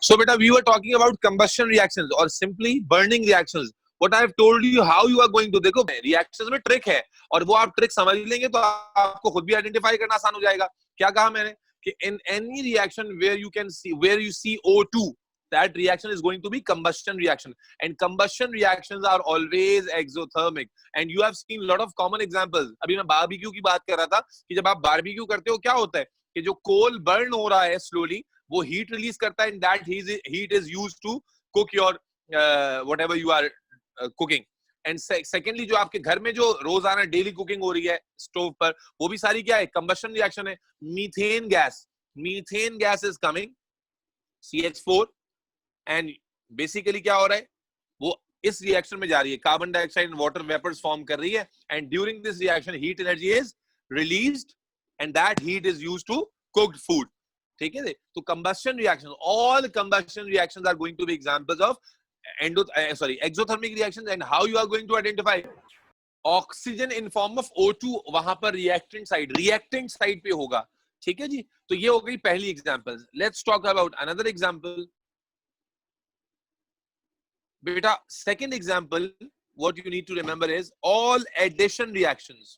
So beta, we were talking about combustion reactions or simply burning reactions. What I have told you, how you are going to, देखो reactions में trick है, और वो आप trick समझ लेंगे तो आपको खुद भी identify करना आसान हो जाएगा. क्या कहा मैंने कि in any reaction where you see O2, that reaction is going to be combustion reaction, and combustion reactions are always exothermic. And you have seen lot of common examples. अभी मैं barbecue की बात कर रहा था कि जब आप barbecue करते हो क्या होता है कि जो coal burn हो रहा है slowly, वो heat release करता है, and that heat is used to cook your whatever you are cooking. And secondly, जो आपके घर में जो रोजाना डेली कुकिंग हो रही है स्टोव पर, वो भी सारी क्या है, कंबशन रिएक्शन है. Methane gas is coming, CH4, and basically क्या हो रहा है, वो इस रिएक्शन में जा रही है, carbon dioxide and water vapours form कर रही है, and during this reaction heat energy is released, and that heat is used to cooked food. ठीक है, तो combustion reaction, all combustion reactions are going to be examples of exothermic reactions. And how you are going to identify? Oxygen in form of O2 वहां पर reactant side पे होगा. ठीक है जी, तो ये हो गई पहली example. Let's talk about another example. बेटा, second example, what you need to remember is all addition reactions.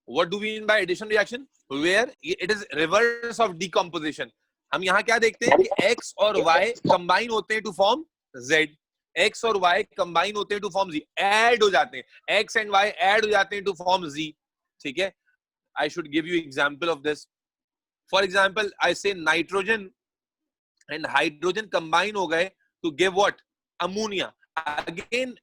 What do we mean by addition reaction? Where it is reverse of decomposition. हम यहाँ क्या देखते हैं कि X और Y combine होते हैं to form Z. X और Y combine होते हैं to form Z. Add हो जाते हैं. X and Y add हो जाते हैं to form Z. ठीक है? I should give you example of this. For example, I say nitrogen and hydrogen combine हो गए to give what? Ammonia. Again,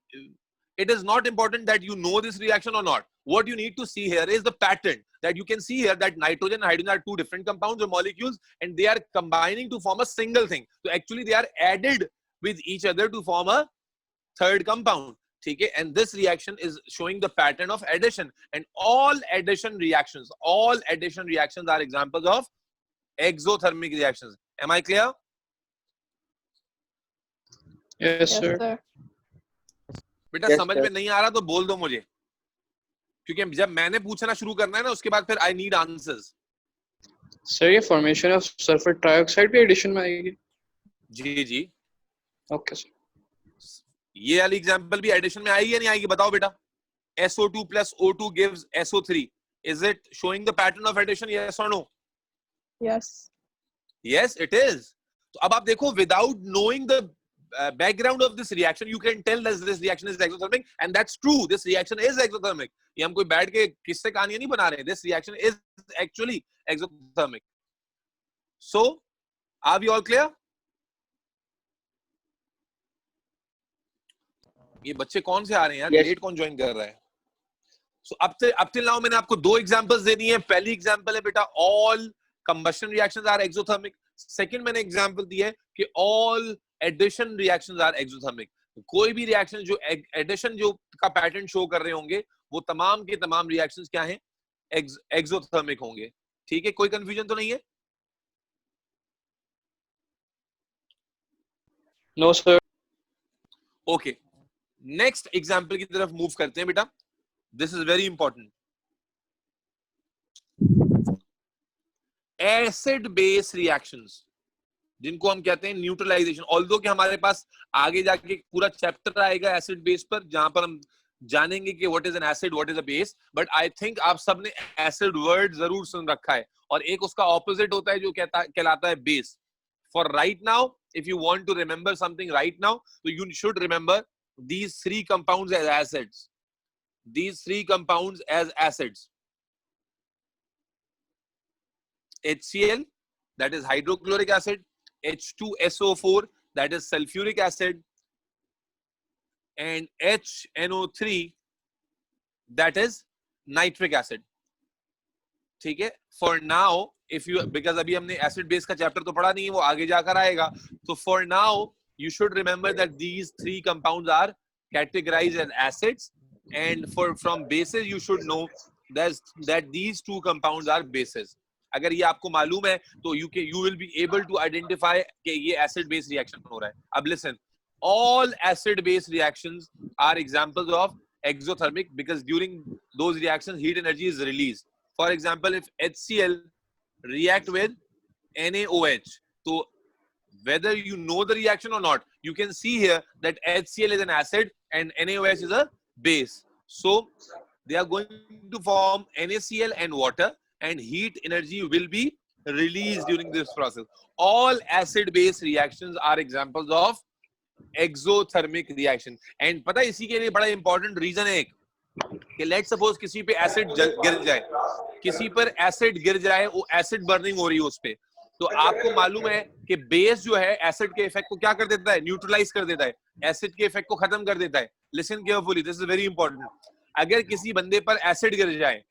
it is not important that you know this reaction or not. What you need to see here is the pattern, that you can see here that nitrogen and hydrogen are two different compounds or molecules, and they are combining to form a single thing. So actually they are added with each other to form a third compound. Okay? And this reaction is showing the pattern of addition. And all addition reactions are examples of exothermic reactions. Am I clear? Yes, sir. बेटा समझ में नहीं आ रहा तो बोल दो मुझे, क्योंकि जब मैंने पूछना शुरू करना है ना, उसके बाद फिर आई नीड आंसर्स. सर ये फॉर्मेशन ऑफ सल्फर ट्राइऑक्साइड भी एडिशन में आएगी? जी. Okay sir. ये वाली एग्जांपल भी एडिशन में आएगी या नहीं आएगी, बताओ बेटा. SO2 plus O2 gives SO3. Is it showing the pattern of addition? Yes or no? Yes, it is. तो अब आप देखो, without knowing the background of this reaction, you can tell that this reaction is exothermic, and that's true. This reaction is exothermic. ये हम कोई बैठ के किससे कहानियां नहीं बना रहे. This reaction is actually exothermic. So, are we all clear? ये बच्चे कौन से आ रहे हैं यार? लेट कौन ज्वाइन कर रहा है? So up till now मैंने आपको दो एग्जांपल्स दे दिए हैं. पहली एग्जांपल है बेटा all combustion reactions are exothermic. Second मैंने एग्जांपल दिया है कि all addition reactions are exothermic. कोई भी रिएक्शन जो एडिशन जो का पैटर्न शो कर रहे होंगे, वो तमाम के तमाम रिएक्शंस क्या हैं? एक्सोथर्मिक होंगे. ठीक है, कोई कंफ्यूजन तो नहीं है? No sir. Okay, next example की तरफ मूव करते हैं बेटा. This is very important. Acid base reactions, जिनको हम कहते हैं न्यूट्रलाइजेशन. ऑल्दो कि हमारे पास आगे जाके पूरा चैप्टर आएगा एसिड बेस पर, जहां पर हम जानेंगे कि what is an acid, what is a base. But I think आप सबने एसिड वर्ड जरूर सुन रखा है, और एक उसका ऑपोजिट होता है जो कहलाता है base. For right now, if you want to remember something right now, तो you should remember these three compounds as acids. HCl, that is hydrochloric acid. H2SO4, that is sulfuric acid. And HNO3, that is nitric acid. ठीक है. For now, if you, because अभी हमने acid base का chapter तो पढ़ा नहीं है, वो आगे जाकर आएगा. So for now, you should remember that these three compounds are categorized as acids, and from bases you should know that these two compounds are bases. अगर ये आपको मालूम है तो you will be able to identify कि ये acid base reaction हो रहा है. अब listen, all acid base reactions are examples of exothermic, because during those reactions heat energy is released. For example, if HCl react with NaOH, so whether you know the reaction or not, you can see here that HCl is an acid and NaOH is a base. So they are going to form NaCl and water, and heat energy will be released during this process. All acid-base reactions are examples of exothermic reaction. And पता है इसी के लिए बड़ा important reason है एक, कि let's suppose किसी पे एसिड गिर जाए, किसी पर एसिड गिर जाए, वो एसिड बर्निंग हो रही है उस पे, तो आपको मालूम है कि बेस जो है एसिड के इफेक्ट को क्या कर देता है, न्यूट्रलाइज कर देता है, एसिड के इफेक्ट को खत्म कर देता है. Listen carefully, this is very important. अगर किसी बंदे पर एसिड गिर जाए,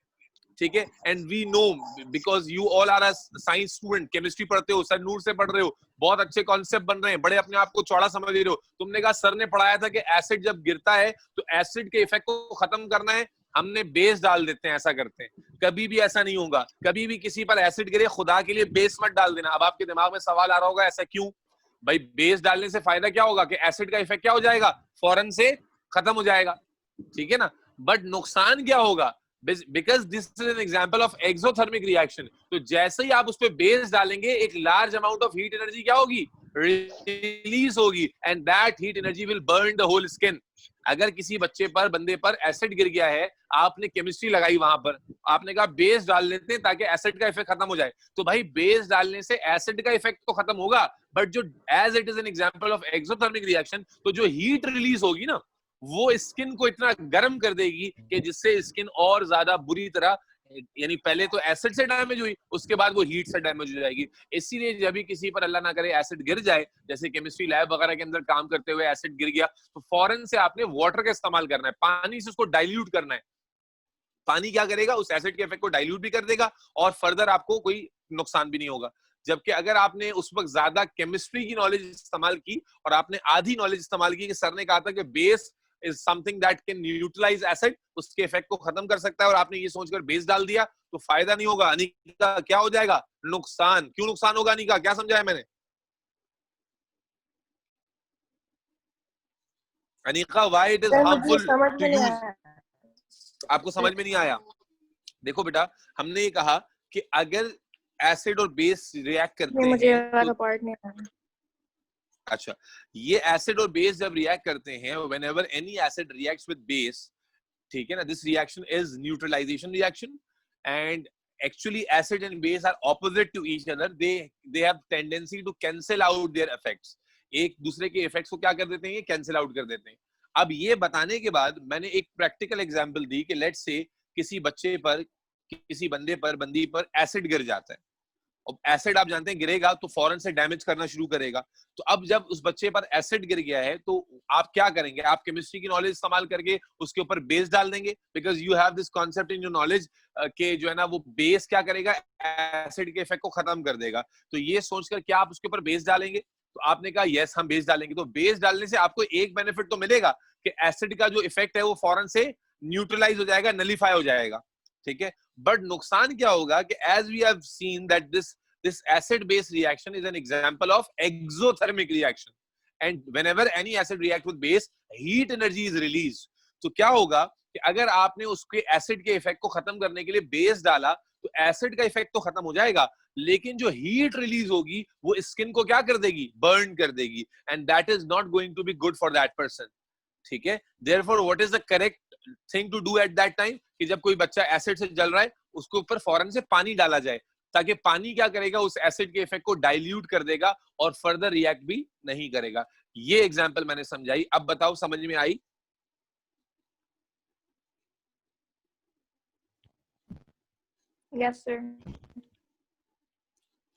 ठीक है, and we know because you all are a science student, chemistry पढ़ते हो, सर नूर से पढ़ रहे हो, बहुत अच्छे कॉन्सेप्ट बन रहे हैं, बड़े अपने आप को चौड़ा समझ रहे हो. तुमने कहा सर ने पढ़ाया था कि एसिड जब गिरता है तो एसिड के इफेक्ट को खत्म करना है, हमने बेस डाल देते हैं, ऐसा करते हैं. कभी भी ऐसा नहीं होगा. कभी भी किसी पर एसिड गिरे, खुदा के लिए बेस मत डाल देना. अब आपके दिमाग में सवाल आ रहा होगा ऐसा क्यों भाई, बेस डालने से फायदा क्या होगा कि एसिड का इफेक्ट क्या हो जाएगा, फौरन से खत्म हो जाएगा, ठीक है ना. बट नुकसान क्या होगा, because this is an example of exothermic reaction. तो जैसे ही आप उस पर बेस डालेंगे, एक large amount of heat energy क्या होगी, रिलीज होगी, and that heat energy will burn the whole skin. अगर किसी बच्चे पर, बंदे पर एसिड गिर गया है, आपने केमिस्ट्री लगाई वहां पर, आपने कहा बेस डाल लेते हैं ताकि एसिड का इफेक्ट खत्म हो जाए, तो भाई बेस डालने से एसिड का इफेक्ट तो खत्म होगा, बट जो as it is an example of exothermic reaction, तो जो हीट रिलीज होगी ना, वो स्किन को इतना गर्म कर देगी कि जिससे स्किन और ज्यादा बुरी तरह, यानी पहले तो एसिड से डैमेज हुई, उसके बाद वो हीट से डैमेज हो जाएगी. इसीलिए जब भी किसी पर अल्लाह ना करे एसिड गिर जाए, जैसे केमिस्ट्री लैब वगैरह के अंदर काम करते हुए एसिड गिर गया, तो फौरन से आपने वाटर का इस्तेमाल करना है, पानी से उसको डाइल्यूट करना है. पानी क्या करेगा, उस एसिड के इफेक्ट को डाइल्यूट भी कर देगा और फर्दर आपको कोई नुकसान भी नहीं होगा. जबकि अगर आपने उस वक्त ज्यादा केमिस्ट्री की नॉलेज इस्तेमाल की और आपने आधी नॉलेज इस्तेमाल की कि सर ने कहा था कि base is something that can neutralize acid, उसके इफेक्ट को खत्म कर सकता है, और आपने ये सोचकर बेस डाल दिया, तो फायदा नहीं होगा. अनिका क्या हो जाएगा, नुकसान. क्यों नुकसान होगा अनिका, क्या समझाया मैंने? Anika, why it is harmful to use? आपको समझ में नहीं आया? देखो बेटा, हमने ये कहा कि अगर एसिड और बेस रिएक्ट करते हैं, मुझे वाला पार्ट नहीं आया. अच्छा, ये एसिड और बेस जब रिएक्ट करते हैं, whenever any acid reacts with base, ठीक है ना, this reaction is neutralization reaction, and actually acid and base are opposite to each other. They have tendency to cancel out their effects. एक दूसरे के effects को क्या कर देते हैं, ये कैंसिल आउट कर देते हैं. अब ये बताने के बाद मैंने एक प्रैक्टिकल एग्जांपल दी कि लेट्स से किसी बच्चे पर, किसी बंदे पर, बंदी पर एसिड गिर जाता है. एसिड आप जानते हैं गिरेगा तो फौरन से डैमेज करना शुरू करेगा. तो अब जब उस बच्चे पर एसिड गिर गया है, तो आप क्या करेंगे, आप केमिस्ट्री की नॉलेज इस्तेमाल करके उसके ऊपर बेस डाल देंगे, because you have this concept in your knowledge के जो है ना, वो बेस क्या करेगा, एसिड के इफेक्ट को खत्म कर देगा. तो ये सोचकर क्या आप उसके ऊपर बेस डालेंगे? तो आपने कहा यस, हम बेस डालेंगे. तो बेस डालने से आपको एक बेनिफिट तो मिलेगा कि एसिड का जो इफेक्ट है वो फौरन से न्यूट्रलाइज हो जाएगा, नलीफाई हो जाएगा, ठीक है. बट नुकसान क्या होगा कि as we have seen that this acid base reaction is an example of exothermic reaction, and whenever any acid react with base, heat energy is released. तो क्या होगा कि अगर आपने उसके एसिड के इफेक्ट को खत्म करने के लिए बेस डाला, तो एसिड का इफेक्ट तो खत्म हो जाएगा, लेकिन जो हीट रिलीज होगी वो स्किन को क्या कर देगी, बर्न कर देगी, and that is not going to be good for that person, ठीक है. Therefore, what is the correct thing to do at that time? कि जब कोई बच्चा एसिड से जल रहा है, उसके ऊपर फौरन से पानी डाला जाए, ताकि पानी क्या करेगा, उस एसिड के इफेक्ट को डाइल्यूट कर देगा और फर्दर रिएक्ट भी नहीं करेगा. ये एग्जांपल मैंने समझाई. अब बताओ समझ में आई? Yes sir.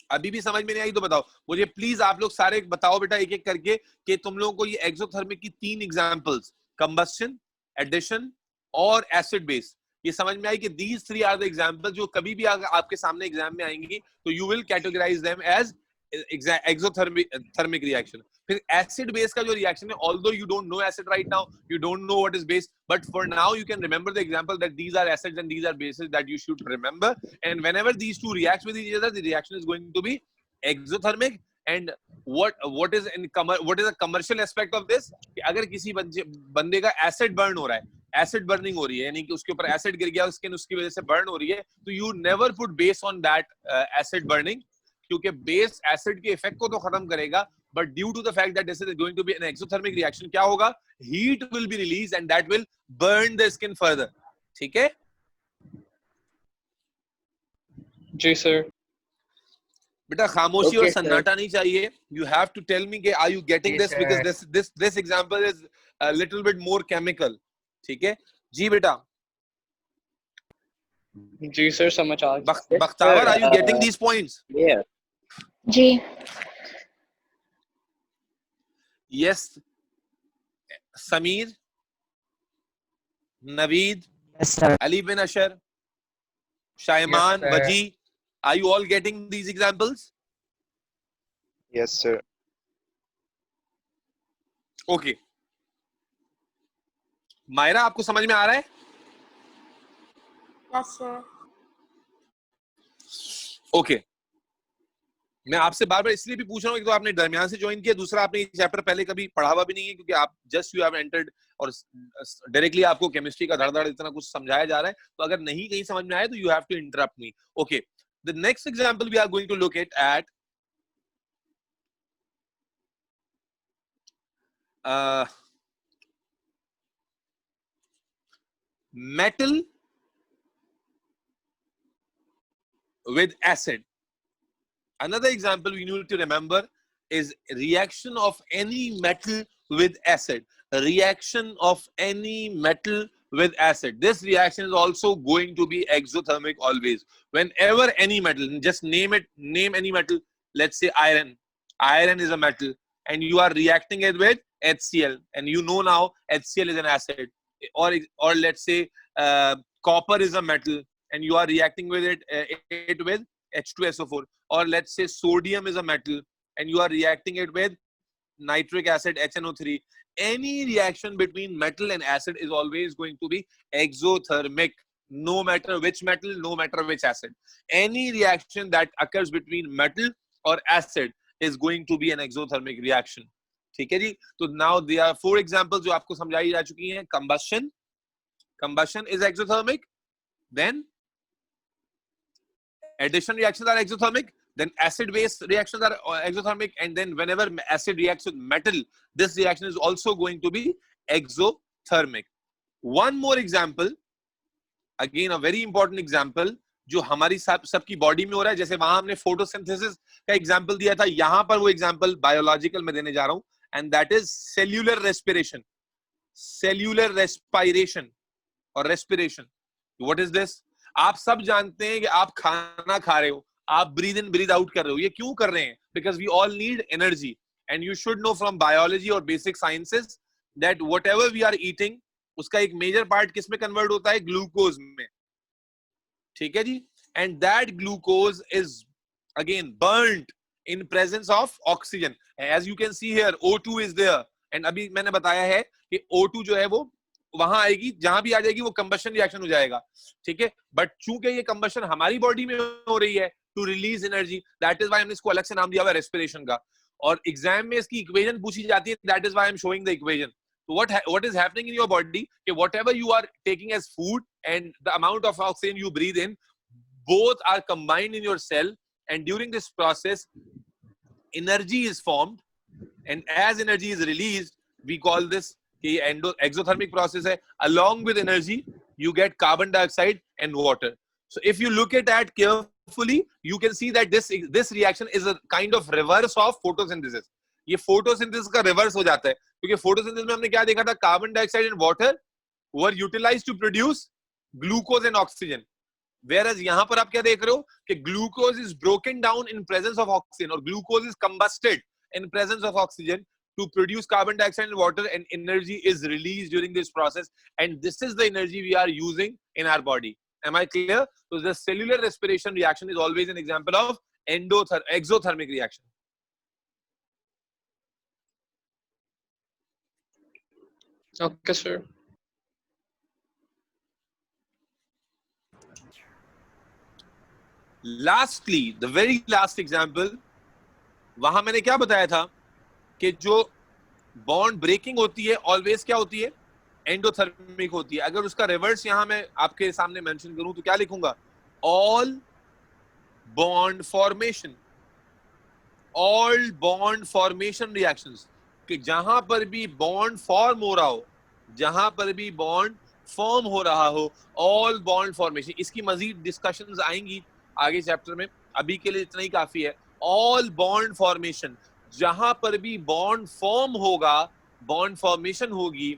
अभी भी समझ में नहीं आई तो बताओ मुझे प्लीज. आप लोग सारे बताओ बेटा एक एक करके कि तुम लोगों को ये एक्सोथर्मिक की 3 एग्जांपल्स, कंबस्शन, एडिशन और एसिड बेस, ये समझ में आई कि these 3 are the examples जो कभी भी आपके सामने एग्जाम में आएंगी, तो you will categorize them as exothermic reaction. फिर एसिड बेस का जो रिएक्शन है, although you don't know acid right now, you don't know what is base, but for now you can remember the example that these are acids and these are bases that you should remember, and whenever these two react with each other, the reaction is going to be exothermic. And what is a commercial aspect of this, कि अगर किसी बंदे का acid burn हो रहा है, acid burning हो रही है, यानी कि उसके ऊपर एसिड गिर गया, स्किन उसकी वजह से बर्न हो रही है, तो you never put base on that acid burning, क्योंकि बेस एसिड के इफेक्ट को तो खत्म करेगा, but due to the fact that this is going to be an exothermic reaction, क्या होगा, heat will be release and that will burn the skin further. ठीक है जी सर. बेटा, खामोशी और Okay, sir. सन्नाटा नहीं चाहिए. You have to tell me कि are you getting Yes, this, because this example is a little bit more chemical. ठीक है जी बेटा. जी सर, समझ आ गया. Bakhtawar, are you getting these points? Yeah. Ji. Yes. Sameer, Naveed, Yes, sir. Ali bin Ashar, Shaiman, Yes, sir. Waji, are you all getting these examples? Yes, sir. Okay. Myra, आपको समझ में आ रहा है? Yes, sir. ओके. मैं आपसे बार बार इसलिए भी पूछ रहा हूँ, एक तो आपने दरमियान से ज्वाइन किया, दूसरा आपने ये चैप्टर पहले कभी पढ़ा हुआ भी नहीं है, क्योंकि आप जस्ट यू हैव एंटर्ड और डायरेक्टली आपको केमिस्ट्री का धड़ इतना कुछ समझाया जा रहा है, तो अगर नहीं कहीं समझ में आया तो you have to interrupt me. Okay, the next example we are going to look at metal with acid. Another example we need to remember is reaction of any metal with acid. Reaction of any metal with acid. This reaction is also going to be exothermic always. Whenever any metal, just name it, name any metal. Let's say iron. Iron is a metal, and you are reacting it with HCl, and you know now HCl is an acid. Or let's say copper is a metal, and you are reacting with it with H2SO4. Or let's say sodium is a metal, and you are reacting it with nitric acid, HNO3. Any reaction between metal and acid is always going to be exothermic, no matter which metal, no matter which acid. Any reaction that occurs between metal or acid is going to be an exothermic reaction. ठीक है जी. तो now there are 4 examples जो आपको समझाई जा चुकी हैं. Combustion is exothermic. Then addition reactions are exothermic. Then acid-base reactions are exothermic. And then whenever acid reacts with metal, this reaction is also going to be exothermic. One more example, again a very important example, जो हमारी सबकी body में हो रहा है. जैसे वहां हमने फोटोसिंथेसिस का एग्जांपल दिया था, यहां पर वो एग्जांपल बायोलॉजिकल में देने जा रहा हूं, and that is cellular respiration. Cellular respiration और respiration. What is this? आप सब जानते हैं कि आप खाना खा रहे हो, आप ब्रीद इन ब्रीद आउट कर रहे हो. ये क्यों कर रहे हैं? Because we all need energy, and you should know from biology or basic sciences that whatever we are eating, उसका एक major part किस में convert होता है? ग्लूकोज में. ठीक है जी. And that glucose is again burnt in presence of oxygen. As you can see here, O2 is there. And अभी मैंने बताया है कि O2 जो है वो वहां आएगी, जहां भी आ जाएगी वो कंबशन रिएक्शन हो जाएगा. ठीक है. बट चूंकि ये कंबशन हमारी बॉडी में हो रही है to release energy, that is why हमने इसको अलग से नाम दिया हुआ रेस्पिरेशन का. और एग्जाम में इसकी इक्वेशन पूछी जाती है, that is why I am showing the equation. what is happening in your body, कि whatever you are taking as food and the amount of oxygen you breathe in, both are combined in your cell, and during this process energy is formed, and as energy is released, we call this कि exothermic process है. Along with energy you get carbon dioxide and water. So if you look at that carefully, you can see that this reaction is a kind of reverse of photosynthesis. ये photosynthesis का reverse हो जाता है, क्योंकि photosynthesis में हमने क्या देखा था? Carbon dioxide and water were utilized to produce glucose and oxygen. Whereas यहाँ पर आप क्या देख रहे हो कि glucose is broken down in presence of oxygen, और glucose is combusted in presence of oxygen to produce carbon dioxide and water, and energy is released during this process, and this is the energy we are using in our body. Am I clear? So the cellular respiration reaction is always an example of exothermic reaction. Okay, sir. Lastly, the very last example, वहां मैंने क्या बताया था कि जो bond breaking होती है always क्या होती है? एंडोथर्मिक होती है। अगर उसका रिवर्स यहां मैं आपके सामने मेंशन करूं तो क्या लिखूंगा? All bond formation, all bond formation reactions, कि जहां पर भी बॉन्ड फॉर्म हो रहा हो, जहां पर भी बॉन्ड फॉर्म हो रहा हो, ऑल बॉन्ड फॉर्मेशन। इसकी मजीद डिस्कशंस आएंगी आगे चैप्टर में, अभी के लिए इतना ही काफी है। ऑल बॉन्ड फॉर्मेशन, जहां पर भी बॉन्ड फॉर्म होगा, बॉन्ड फॉर्मेशन होगी,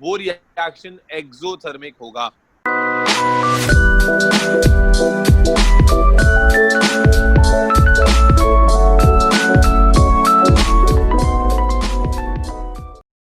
वो रिएक्शन एक्सोथर्मिक होगा।